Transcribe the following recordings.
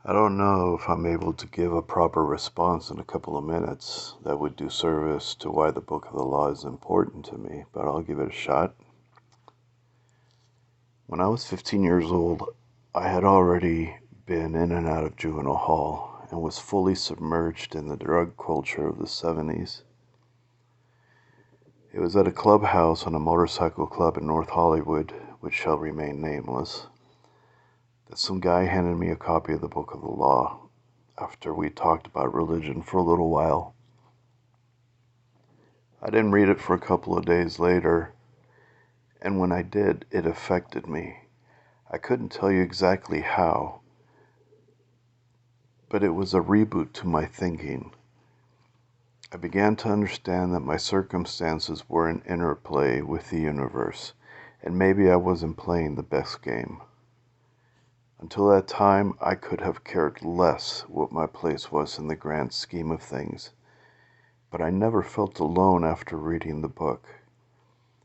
I don't know if I'm able to give a proper response in a couple of minutes that would do service to why the Book of the Law is important to me, but I'll give it a shot. When I was 15 years old, I had already been in and out of juvenile hall and was fully submerged in the drug culture of the 70s. It was at a clubhouse on a motorcycle club in North Hollywood, which shall remain nameless, that some guy handed me a copy of the Book of the Law after we talked about religion for a little while. I didn't read it for a couple of days later, and when I did, it affected me. I couldn't tell you exactly how, but it was a reboot to my thinking. I began to understand that my circumstances were in interplay with the universe, and maybe I wasn't playing the best game. Until that time, I could have cared less what my place was in the grand scheme of things, but I never felt alone after reading the book.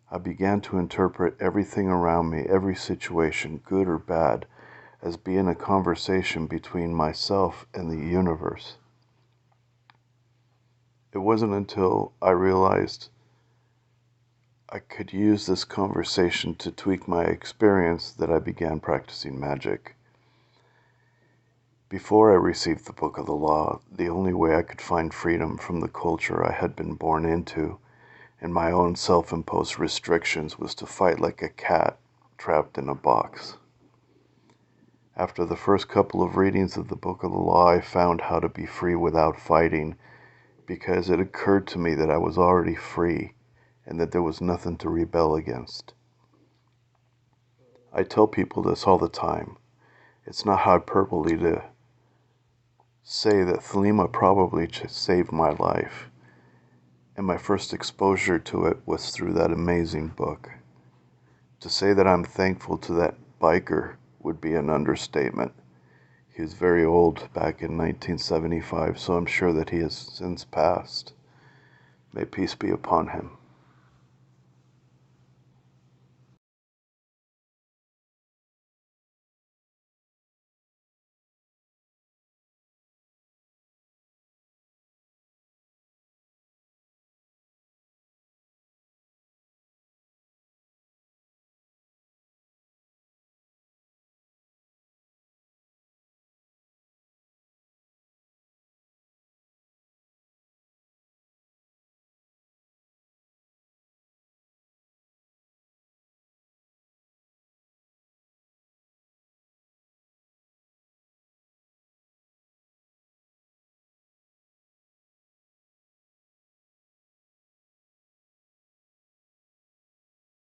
I began to interpret everything around me, every situation, good or bad, as being a conversation between myself and the universe. It wasn't until I realized I could use this conversation to tweak my experience that I began practicing magic. Before I received the Book of the Law, the only way I could find freedom from the culture I had been born into and my own self-imposed restrictions was to fight like a cat trapped in a box. After the first couple of readings of the Book of the Law, I found how to be free without fighting, because it occurred to me that I was already free and that there was nothing to rebel against. I tell people this all the time. It's not hyperbole to say that Thelema probably saved my life, and my first exposure to it was through that amazing book. To say that I'm thankful to that biker would be an understatement. He was very old back in 1975, so I'm sure that he has since passed. May peace be upon him.